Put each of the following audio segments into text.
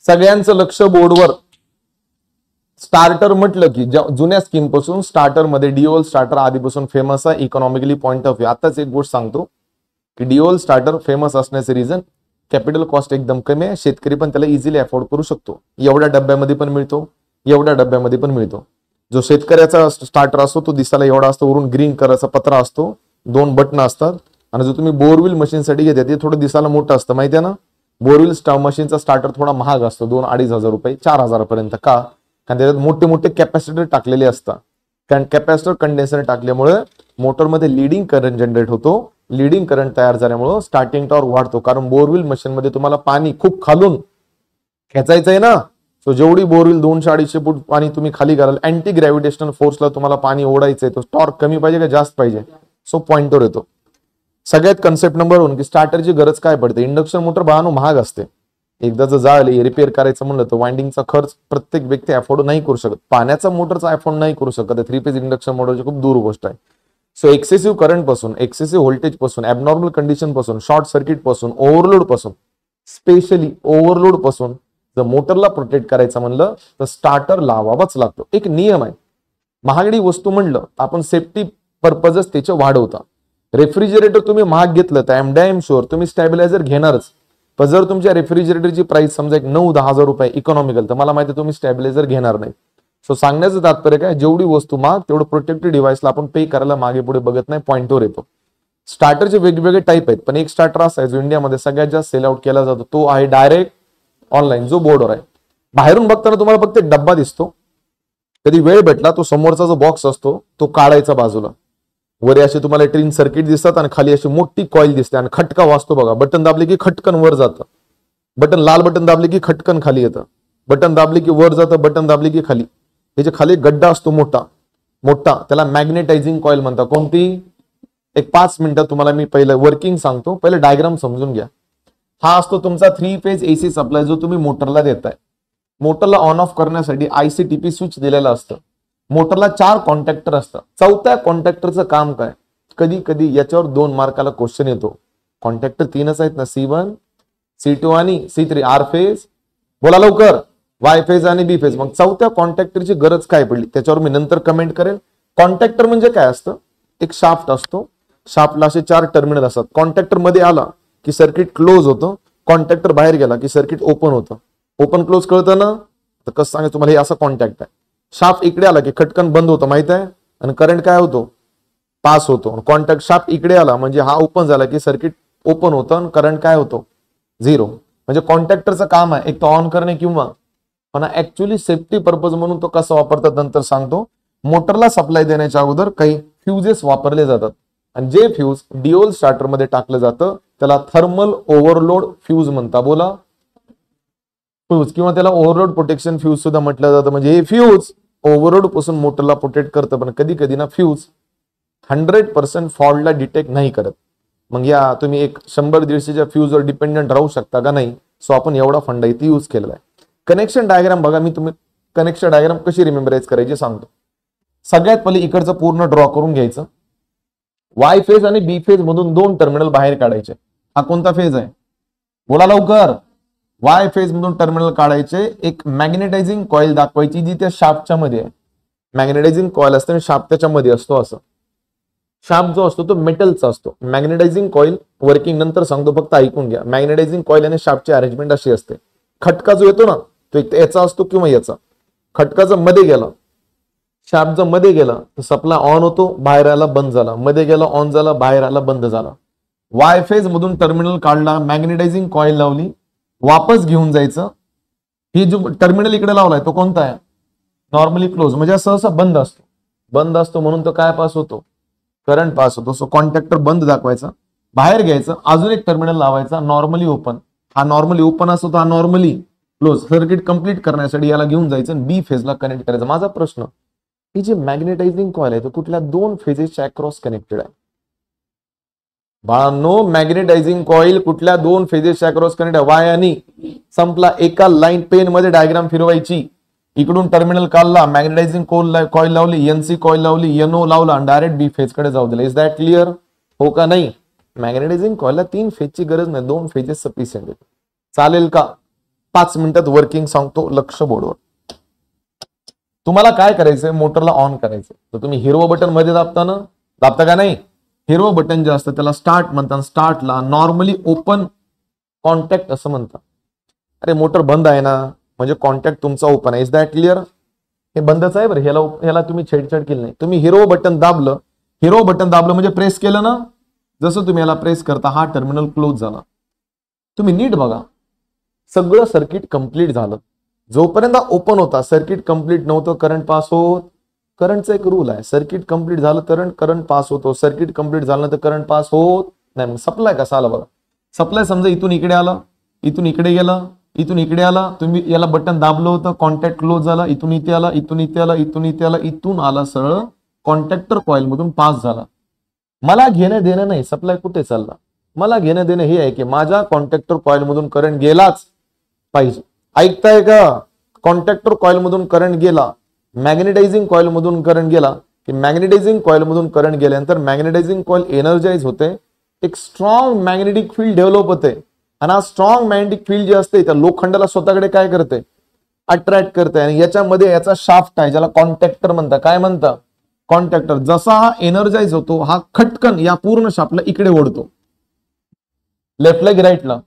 सगळ्यांचं लक्ष बोर्डवर. स्टार्टर म्हटलं की जुन्या स्कीम पासून स्टार्टर मध्ये डिओल स्टार्टर आधीपासून फेमस आहे इकॉनॉमिकली पॉइंट ऑफ व्ह्यू. आताच एक गोष्ट सांगतो की डिओल स्टार्टर फेमस असण्याचे रिझन कॅपिटल कॉस्ट एकदम कमी आहे, शेतकरी पण त्याला इझिली अफोर्ड करू शकतो. एवढ्या डब्यामध्ये पण मिळतो, एवढ्या डब्यामध्ये पण मिळतो. जो शेतकऱ्याचा स्टार्टर असतो तो दिसायला एवढा असतो, वरून ग्रीन कलरचा पत्रा असतो, 2 बटन असतात. आणि जो तुम्ही बोरविल मशीनसाठी घेता ते थोडं दिसायला मोठं असतं, माहिती आहे ना. बोरविल मशीनचा स्टार्टर थोडा महाग असतो, 2-2.5 हजार रुपये, 4 हजारापर्यंत. का? कारण त्याच्यात मोठे मोठे कॅपॅसिटर टाकलेले असतात. कारण कॅपॅसिटर कंडेन्सर टाकल्यामुळे मोटरमध्ये लिडिंग करंट जनरेट होतो. लिडिंग करंट तयार झाल्यामुळे स्टार्टिंग टॉर्क वाढतो. कारण बोरविल मशीन मध्ये तुम्हाला पाणी खूप खालून खेचायचंय ना. सो जेवढी बोरविल 200-250 फूट पाणी तुम्ही खाली घालाल, अँटी ग्रॅव्हिटेशनल फोर्सला तुम्हाला पाणी ओढायचंय, तो टॉर्क कमी पाहिजे का जास्त पाहिजे. सो पॉइंटवर येतो. सगळ्यात कन्सेप्ट नंबर 1 की स्टार्टरची गरज काय पडते. इंडक्शन मोटर भावानो महाग असते. एकदा जर जाळले रिपेअर करायचं म्हणलं तर वाइंडिंगचा खर्च प्रत्येक व्यक्ती अफोर्ड नाही करू शकत. पाण्याचा मोटरचा अफोर्ड नाही करू शकत. 3 फेज इंडक्शन मोटरची खूप दूर गोष्ट आहे. सो एक्सेसिव्ह करंट पासून, एक्सेसिव्ह व्होल्टेज पासून, ॲबनॉर्मल कंडिशन पासून, शॉर्ट सर्किट पासून, ओव्हरलोड पासून, स्पेशली ओव्हरलोड पासून जर मोटरला प्रोटेक्ट करायचं म्हणलं तर स्टार्टर लावावाच लागतो. एक नियम आहे. महागडी वस्तू म्हणलं आपण सेफ्टी पर्पजच त्याचे वाढवता. रेफ्रिजरेटर तुम्ही महाग घेतलं तर आय एम शुअर तुम्ही स्टॅबिलायझर घेणारच. पण जर तुमच्या रेफ्रिजरेटरची प्राइस समजा 9-10 हजार रुपये इकॉनॉमिकल, तर मला माहिती तुम्ही स्टॅबिलायझर घेणार नाही. सो सांगण्याचं तात्पर्य काय, जेवढी वस्तू महाग तेवढं प्रोटेक्टिव्ह डिव्हाइसला आपण पे करायला मागे पुढे बघत नाही, पॉइंटवर येतो. स्टार्टरचे वेगवेगळे टाईप आहेत, पण एक स्टार्टर असा आहे जो इंडियामध्ये सगळ्यात जास्त सेल आउट केला जातो, तो आहे डायरेक्ट ऑनलाईन, जो बोर्डवर आहे. बाहेरून बघताना तुम्हाला फक्त डब्बा दिसतो. कधी वेळ भेटला तो समोरचा जो बॉक्स असतो तो काढायचा बाजूला. वर असे तुम्हाला ट्रिन सर्किट दिसतात आणि खाली अशी मोठी कॉईल दिसते आणि खटका वाजतो बघा. बटन दाबले की खटकन वर जातं, बटन लाल बटन दाबले की खटकन खाली येतं, बटन दाबले की वर जातं, बटन दाबले की खाली. त्याच्या खाली गड्डा असतो मोठा मोठा, त्याला मॅग्नेटायझिंग कॉईल म्हणतात. कोणती? एक 5 मिनिटं तुम्हाला मी पहिलं वर्किंग सांगतो, पहिलं डायग्राम समजून घ्या. हा असतो तुमचा 3 फेज एसी सप्लाय जो तुम्ही मोटरला देताय. मोटरला ऑन ऑफ करण्यासाठी ICTP स्विच दिलेलं असतं. मोटरला 4 कॉन्टॅक्टर असतात. 4थ्या कॉन्टॅक्टरचं काम काय? कधी कधी याच्यावर 2 मार्काला क्वेश्चन येतो. कॉन्टॅक्टर 3च आहेत ना, C1, C2 आणि C3. आर फेज बोला लवकर, वाय फेज आणि बी फेज. मग 4थ्या कॉन्टॅक्टरची गरज काय पडली त्याच्यावर मी नंतर कमेंट करेल. कॉन्टॅक्टर म्हणजे काय असतं? एक शाफ्ट असतो, शाफ्टला असे 4 टर्मिनल असतात. कॉन्टॅक्टर मध्ये आला की सर्किट क्लोज होतं, कॉन्टॅक्टर बाहेर गेला की सर्किट ओपन होतं. ओपन क्लोज कळतं ना. तर कसं सांगायचं तुम्हाला, हे असं कॉन्टॅक्ट आहे. शाफ्ट इकडे आला की खटकन बंद होतं, माहित आहे. आणि करंट काय होतो? पास होतो. कॉन्टॅक्ट शाफ्ट इकडे आला म्हणजे हा ओपन झाला की सर्किट ओपन होतं आणि करंट काय होतो? 0. म्हणजे कॉन्टॅक्टरचं काम आहे एक तर ऑन करणे किंवा, पण ऍक्च्युअली सेफ्टी पर्पज म्हणून तो कसा वापरतात नंतर सांगतो. मोटरला सप्लाय देण्याच्या अगोदर काही फ्युजेस वापरले जातात आणि जे फ्यूज डिओल स्टार्टर मध्ये टाकलं जातं त्याला थर्मल ओव्हरलोड फ्यूज म्हणतात. बोला फ्यूज, किंवा त्याला ओव्हरलोड प्रोटेक्शन फ्यूज सुद्धा म्हटलं जातं. म्हणजे हे फ्यूज ओव्हरलोड पासून मोटरला प्रोटेक्ट करतं. पण कधी कधी ना फ्यूज 100% फॉल्टला डिटेक्ट नाही करत. मग या तुम्ही एक 100-150च्या फ्यूजवर डिपेंडंट राहू शकता का? नाही. सो आपण एवढा फंडा इथे यूज केलेला आहे. कनेक्शन डायग्राम बघा, मी तुम्ही कनेक्शन डायग्राम कशी रिमेंबराइज करायची सांगतो. सगळ्यात पहिले इकडचं पूर्ण ड्रॉ करून घ्यायचं. वाय फेज आणि बी फेज मधून 2 टर्मिनल बाहेर काढायचे. हा कोणता फेज आहे? बोला लवकर. वाय फेज मधून टर्मिनल काढायचे. एक मॅग्नेटायझिंग कॉईल दाखवायची जी त्या शाफ्टच्या मध्ये आहे. मॅग्नेटायझिंग कॉईल असते आणि शाफ्ट त्याच्या मध्ये असतो. असं शाफ्ट जो असतो तो मेटलचा असतो. मॅग्नेटायझिंग कॉईल वर्किंग नंतर सांगतो, फक्त ऐकून घ्या. मॅग्नेटायझिंग कॉईल आणि शाफ्टची अरेंजमेंट अशी असते. खटका जो येतो ना तो याचा असतो किंवा याचा. खटकाचा मध्ये गेला, शाफ्ट जर मध्ये गेला तर सप्लाय ऑन होतो, बाहेर आला बंद झाला, मध्ये गेला ऑन झाला, बाहेर आला बंद झाला. वाय फेज मधून टर्मिनल काढला, मॅग्नेटायझिंग कॉईल लावली, वापस घेऊन जायचं. ही जो टर्मिनल इकडे लावलाय तो कोणता आहे? नॉर्मली क्लोज, म्हणजे सहसा बंद असतो. बंद असतो म्हणून तो काय पास होतो? करंट पास होतो. सो कॉन्टॅक्टर बंद दाखवायचा, बाहेर घ्यायचं, अजून एक टर्मिनल लावायचा, नॉर्मली ओपन. हा नॉर्मली ओपन असतो, हा नॉर्मली क्लोज. सर्किट कंप्लीट करण्यासाठी याला घेऊन जायचं, बी फेजला कनेक्ट करायचं. माझा प्रश्न, ही जी मॅग्नेटायझिंग कॉईल आहे तो कुठल्या 2 फेजेसच्या अक्रॉस कनेक्टेड आहे? बाळांनो, मॅग्नेटायझिंग कॉईल कुठल्या 2 फेजेसच्या अक्रॉस कनेक्ट आहे? वाय आणि संपला. एका लाईन पेन मध्ये डायग्राम फिरवायची. इकडून टर्मिनल काढला, मॅग्नेटायझिंग कॉईल लावली, NC कॉईल लावली, NO लावला आणि डायरेक्ट बी फेज कडे जाऊ दिला. Is that clear? हो का नाही? मॅग्नेटायझिंग कॉईलला 3 फेजची गरज नाही, 2 फेजेस सफिशियंट आहे. चालेल का? 5 मिनिटात वर्किंग सांगतो, लक्ष बोर्डवर. तुम्हाला काय करायचंय, मोटरला ऑन करायचं. तर तुम्ही हिरवं बटन मध्ये दाबता का नाही? हिरवं बटन जे असतं त्याला स्टार्ट म्हणतात. स्टार्टला नॉर्मली ओपन कॉन्टॅक्ट असं म्हणतात. अरे मोटर बंद आहे ना, म्हणजे कॉन्टॅक्ट तुमचा ओपन आहे. Is that clear? हे बंदच आहे बरं, ह्याला तुम्ही छेडछाड केली नाही. तुम्ही हिरवं बटन दाबलं, म्हणजे प्रेस केलं ना, जसं तुम्ही याला प्रेस करता हा टर्मिनल क्लोज झाला. तुम्ही नीट बघा, सगळं सर्किट कंप्लीट झालं. जोपर्यंत ओपन होता सर्किट कंप्लीट नव्हतं, करंट पास होत. करंटचा एक रूल आहे, सर्किट कंप्लीट झालं तर करंट पास होतो, सर्किट कंप्लीट झालं तर करंट पास होत नाही. मग सप्लाय कसा आला बघा. सप्लाय समजा इथून इकडे आला, इथून इकडे गेला, इथून इकडे आला, तुम्ही याला बटन दाबलं होतं, कॉन्टॅक्ट क्लोज झाला, इथून इथे आला, इथून इथे आला, इथून इथे आला, इथून आला, सरळ कॉन्टॅक्टर कॉइल मधून पास झाला. मला घेणं देणं नाही सप्लाय कुठे चालला, मला घेणं देणं हे आहे की माझ्या कॉन्टॅक्टर कॉइल मधून करंट गेलाच पाहिजे. ऐकताय का? कॉन्टॅक्टर कॉइल मधून करंट गेला, मॅग्नेटायझिंग कॉइल मधून करंट गेला, की मॅग्नेटायझिंग कॉइल मधून करंट गेल्यानंतर मॅग्नेटायझिंग कॉइल एनर्जाइज होते, एक स्ट्रॉंग मॅग्नेटिक फील्ड डेव्हलप होते. आणि हा स्ट्रॉंग मॅग्नेटिक फील्ड जे असते त्या लोखंडाला स्वतःकडे काय करते, अट्रॅक्ट करते. आणि याच्यामध्ये याचा शाफ्ट आहे ज्याला कॉन्टॅक्टर म्हणतात. काय म्हणतात? कॉन्टॅक्टर. जसा हा एनर्जाइज होतो हा खटकन या पूर्ण शाफ्टला इकडे ओढतो, लेफ्टला की राईटला,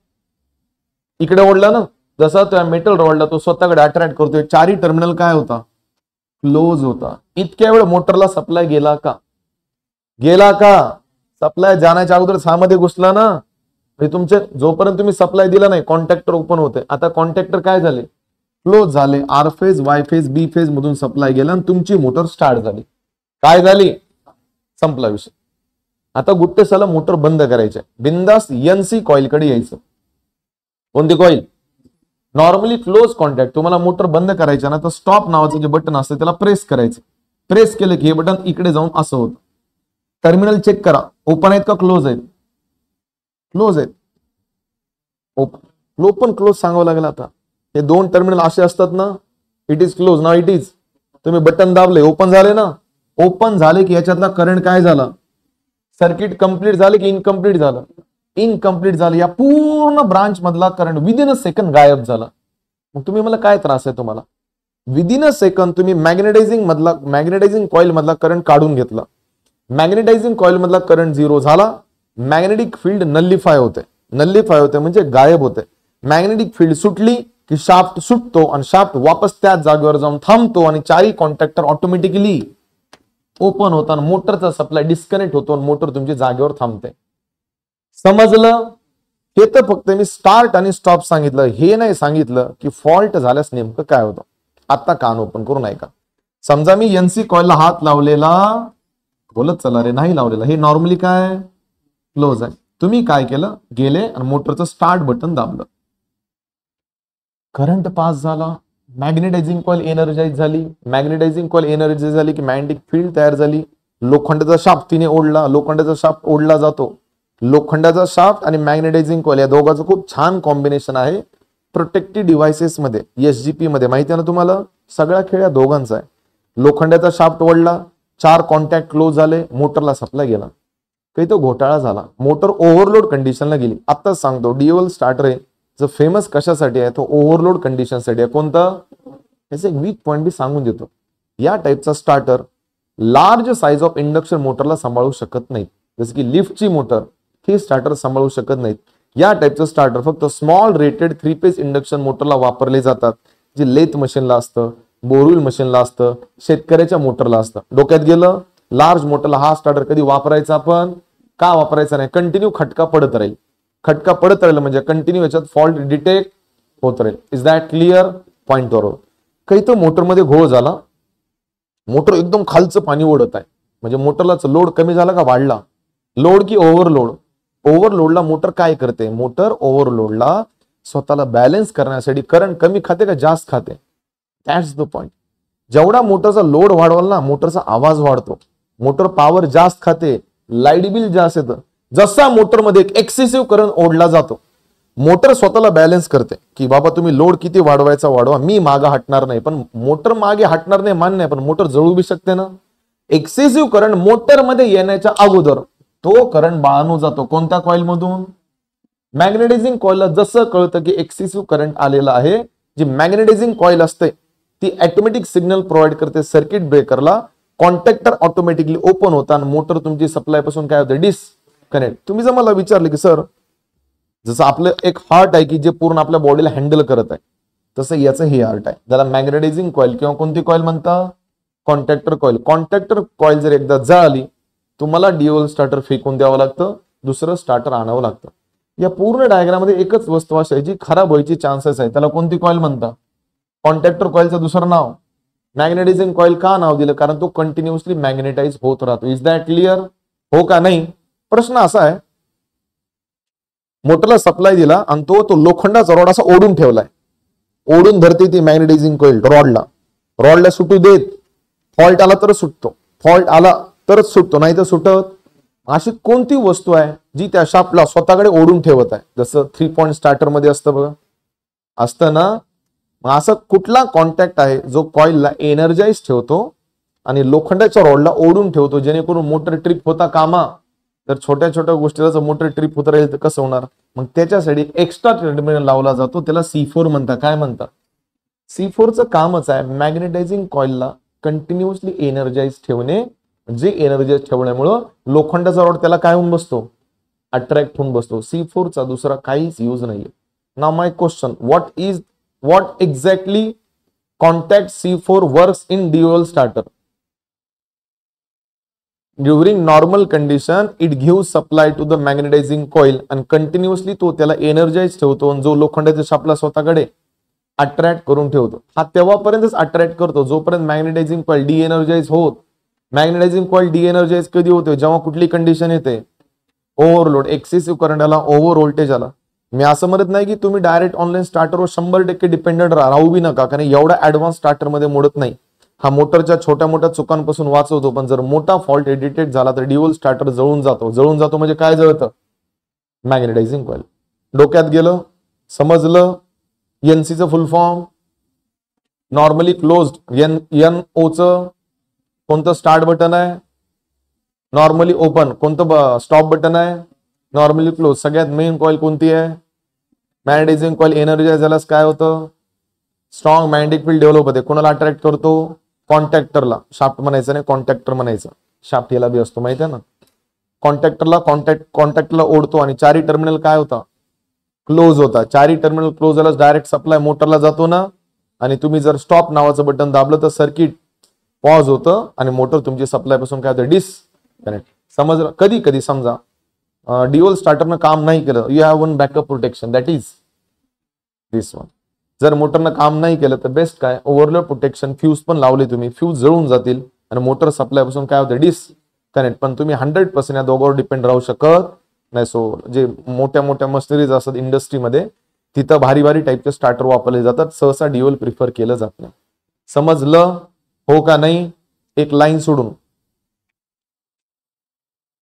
इकडे ओढला ना. जसा त्या मेटल रॉडला तो स्वतःकडे अट्रॅक्ट करतोय. चारी टर्मिनल काय होता, क्लोज होता. इतक्या वेळ मोटरला सप्लाय गेला का? गेला का? सप्लाय जाण्याच्या अगोदर मध्ये घुसला ना. तुमचे जोपर्यंत तुम्ही सप्लाय दिला नाही कॉन्टॅक्टर ओपन होते. आता कॉन्टॅक्टर काय झाले, क्लोज झाले. आर फेज, वाय फेज, बी फेज मधून सप्लाय गेला आणि तुमची मोटर स्टार्ट झाली. काय झाली? संपला विषय. आता गुट्टेसाला मोटर बंद करायचे, बिंदास एनसी कॉइल कडे यायचं. कोणती कॉइल? Normally close contact. तुम्हाला मोटर बंद करायचं ना तर स्टॉप नावाचं जे बटन असतं त्याला प्रेस करायचं. प्रेस केलं की हे बटन इकडे जाऊन असं होतं. टर्मिनल चेक करा, ओपन आहेत का क्लोज आहेत? क्लोज आहेत. ओपन क्लोज सांगावं लागेल. आता हे दोन टर्मिनल असे असतात ना, it is close, now it is. तुम्ही बटन दाबले, ओपन झाले ना. ओपन झाले की याच्यातला करंट काय झाला, सर्किट कंप्लीट झाले की इनकम्प्लीट झालं? इनकम्प्लीट झालं. या पूर्ण ब्रांच मधला करंट विदिन अ सेकंड गायब झाला. मग तुम्ही मला काय त्रास आहे तुम्हाला? विदिन अ सेकंड तुम्ही मॅग्नेटायझिंग कॉइल मधला करंट काढून घेतला, मॅग्नेटायझिंग कॉइल मधला करंट झिरो झाला, मॅग्नेटिक फील्ड नल्लिफाय होते. नल्लिफाय होते म्हणजे गायब होते. मॅग्नेटिक फील्ड सुटली की शाफ्ट सुटतो आणि शाफ्ट वापस त्याच जागेवर जाऊन थांबतो आणि चारी कॉन्टॅक्टर ऑटोमॅटिकली ओपन होताना मोटरचा सप्लाय डिस्कनेक्ट होतो आणि मोटर तुमची जागेवर थांबते. समजलं? हे तर फक्त मी स्टार्ट आणि स्टॉप सांगितलं, हे नाही सांगितलं की फॉल्ट झाल्यास नेमकं काय होतं. आता कान ओपन करून ऐका. समजा मी एनसी कॉइलला हात लावलेला, बोलत चला रे, नाही लावलेला, हे नॉर्मली काय क्लोज आहे. तुम्ही काय केलं, गेले आणि मोटरचं स्टार्ट बटन दाबलं, करंट पास झाला, मॅग्नेटायझिंग कॉइल एनर्जाइज झाली. मॅग्नेटायझिंग कॉइल एनर्जाइज झाली की मॅग्नेटिक फील्ड तयार झाली. लोखंडाचा शाफ्ट तिने ओढला, लोखंडाचा शाफ्ट ओढला जातो. लोखंडाचा शाफ्ट आणि मॅग्नेटायझिंग कॉइल या दोघांचं खूप छान कॉम्बिनेशन आहे प्रोटेक्टिव्ह डिव्हाइसेस मध्ये, एसजीपी मध्ये. माहिती आहे ना तुम्हाला, सगळा खेळ या दोघांचा आहे. लोखंडाचा शाफ्ट ओढला, 4 कॉन्टॅक्ट क्लोज झाले, मोटरला सप्लाय गेला. काही तो घोटाळा झाला, मोटर ओव्हरलोड कंडिशनला गेली. आताच सांगतो, ड्युअल स्टार्टर आहे जो फेमस कशासाठी आहे, तो ओव्हरलोड कंडिशनसाठी आहे. कोणता? याचे एक वीक पॉइंट बी सांगून देतो. या टाईपचा starter large size of induction मोटरला सांभाळू शकत नाही. जसं की लिफ्टची मोटर हे स्टार्टर सांभाळू शकत नाहीत. या टाईपचं स्टार्टर फक्त स्मॉल रेटेड 3 फेज इंडक्शन मोटरला वापरले जातात, जे लेथ मशीनला असतं, बोरवेल मशीनला असतं, शेतकऱ्याच्या मोटरला असतं. डोक्यात गेलं? लार्ज मोटरला हा स्टार्टर कधी वापरायचा आपण का वापरायचा नाही? कंटिन्यू खटका पडत राहील. खटका पडत राहिलं म्हणजे कंटिन्यू याच्यात फॉल्ट डिटेक्ट होत राहील. Is that clear? पॉइंटवर काही तो मोटरमध्ये घोळ झाला, मोटर एकदम खालचं पाणी ओढत आहे, म्हणजे मोटरलाच लोड कमी झाला का वाढला? लोड की ओव्हरलोड? ओव्हरलोडला मोटर काय करते? मोटर ओव्हरलोडला स्वतःला बॅलन्स करण्यासाठी करंट कमी खाते का जास्त खाते? That's the point. जेवढा मोटरचा लोड वाढवाल ना, मोटरचा आवाज वाढतो, मोटर पॉवर जास्त खाते, लाईट बिल जास्त येतं. जसा मोटरमध्ये एक एक्सेसिव्ह करंट ओढला जातो, मोटर स्वतःला बॅलन्स करते की बाबा तुम्ही लोड किती वाढवायचा वाढवा, मी मागे हटणार नाही. पण मोटर मागे हटणार नाही मान्य आहे, पण मोटर जळू बी शकते ना. एक्सेसिव्ह करंट मोटरमध्ये येण्याच्या अगोदर तो करंट बाळानो जातो कोणत्या कॉइल मधून? मॅग्नेटायझिंग कॉइलला जसं कळतं की एक्सेसिव्ह करंट आलेला आहे, जी मॅग्नेटायझिंग कॉइल असते ती ऑटोमॅटिक सिग्नल प्रोव्हाइड करते सर्किट ब्रेकरला, कॉन्टॅक्टर ऑटोमॅटिकली ओपन होता आणि मोटर तुमची सप्लाय पासून काय होते डिस्कनेक्ट. तुम्ही जर मला विचारले की सर जसं आपलं एक हार्ट आहे की जे पूर्ण आपल्या बॉडीला हँडल करत आहे, तसं याचं हे हार्ट आहे, त्याला मॅग्नेटायझिंग कॉइल किंवा कोणती कॉइल म्हणता, कॉन्टॅक्टर कॉइल. कॉन्टॅक्टर कॉइल जर एकदा जळाली तुम्हाला ड्युअल स्टार्टर फेकून द्यावं लागतं, दुसरं स्टार्टर आणावं लागतं. या पूर्ण डायग्राम मध्ये एकच वस्तू अशी आहे जी खराब व्हायची चान्सेस आहे, त्याला कोणती कॉइल म्हणता, कॉन्टॅक्टर कॉइलचं दुसरं नाव. मॅग्नेटायझिंग कॉइल का नाव दिलं, कारण तो कंटिन्युअसली मॅग्नेटाइज होत राहतो. इज दॅट क्लिअर, हो का नाही. प्रश्न असा आहे, मोटरला सप्लाय दिला आणि तो लोखंडाचा रॉड असा ओढून ठेवलाय, ओढून धरते ती मॅग्नेटायझिंग कॉइल रॉडला सुटू देत, फॉल्ट आला तर सुटतो, फॉल्ट आला तरच सुटतो, नाही तर सुटत. अशी कोणती वस्तू आहे जी त्या शाफ्टला स्वतःकडे ओढून ठेवत आहे, जसं 3 पॉइंट स्टार्टर मध्ये असतं बघा, असतं ना. मग असं कुठला कॉन्टॅक्ट आहे जो कॉइलला एनर्जाइज ठेवतो आणि लोखंडाच्या रॉडला ओढून ठेवतो, जेणेकरून मोटर ट्रिप होता कामा. तर छोट्या छोट्या गोष्टीला जर मोटर ट्रिप होत राहील तर कसं होणार, मग त्याच्यासाठी एक्स्ट्रा टर्मिनल लावला जातो, त्याला C4 म्हणतात. काय म्हणतात, C4चं कामच आहे मॅग्नेटायझिंग कॉइलला कंटिन्युअसली एनर्जाइज ठेवणे, जे एनर्जाइज ठेवण्यामुळं लोखंडाचा रॉड त्याला काय होऊन बसतो, अट्रॅक्ट होऊन बसतो. C4चा दुसरा काहीच यूज नाहीये. Now my question, what exactly contact C4 works in dual starter? During normal condition it gives supply to the magnetizing coil and continuously तो त्याला एनर्जाइज ठेवतो, जो लोखंडाच्या शाफ्टला स्वतःकडे अट्रॅक्ट करून ठेवतो. हा तेव्हापर्यंतच अट्रॅक्ट करतो जोपर्यंत मॅग्नेटायझिंग कॉइल डीएनर्जाइज होत. मॅग्नेटायझिंग कॉइल डीएनर्जाइज कधी होते, जेव्हा कुठली कंडिशन येते, ओव्हरलोड, एक्सेसिव्ह करंट आला, ओव्हर व्होल्टेज आला. मी असं म्हणत नाही की तुम्ही डायरेक्ट ऑनलाईन स्टार्टरवर 100% डिपेंडेंट राहू बी नका, कारण एवढा ऍडव्हान्स स्टार्टर मध्ये मोडत नाही. हा मोटरच्या छोट्या मोठ्या चुकांपासून वाचवतो, पण जर मोठा फॉल्ट डिटेक्ट झाला तर ड्युअल स्टार्टर जळून जातो म्हणजे काय जळतं, मॅग्नेटायझिंग कॉइल. डोक्यात गेलं, समजलं. एनसीचं full form normally closed, NO कोणतं स्टार्ट बटन आहे, नॉर्मली ओपन, कोणतं स्टॉप बटन आहे, नॉर्मली क्लोज. सगळ्यात मेन कॉइल कोणती आहे, मॅग्नेटायझिंग कॉइल एनर्जाइज झाल्यास काय होतं, स्ट्रॉंग मॅग्नेटिक फील्ड डेव्हलप होते. कोणाला अट्रॅक्ट करतो, कॉन्टॅक्टरला. शाफ्ट म्हणायचं नाही, कॉन्टॅक्टर म्हणायचं. शाफ्ट याला बी असतो माहिती आहे ना. कॉन्टॅक्टरला ओढतो आणि चारी टर्मिनल काय होता, क्लोज होता. चारी टर्मिनल क्लोज झाल्यास डायरेक्ट सप्लाय मोटरला जातो ना, आणि तुम्ही जर स्टॉप नावाचं बटन दाबलं तर सर्किट पॉज होतं आणि मोटर तुमची सप्लाय पासून काय होतं, डिस्कनेक्ट. समजलं. कधी कधी समजा ड्युअल स्टार्टरनं काम नाही केलं, you have one backup protection, that is this one. जर मोटरनं काम नाही केलं तर बेस्ट काय, ओव्हरलोड प्रोटेक्शन, फ्यूज पण लावले तुम्ही, फ्यूज जळून जातील आणि मोटर सप्लाय पासून काय होतं, डिस्कनेक्ट. पण तुम्ही 100% या दोघांवर डिपेंड राहू शकत नाही. सो जे मोठ्या मोठ्या मशिनरीज असतात इंडस्ट्रीमध्ये, तिथं भारी भारी टाईपचे स्टार्टर वापरले जातात, सहसा ड्युअल प्रिफर केलं जात नाही. समजलं, हो का नाही. एक लाईन सोडून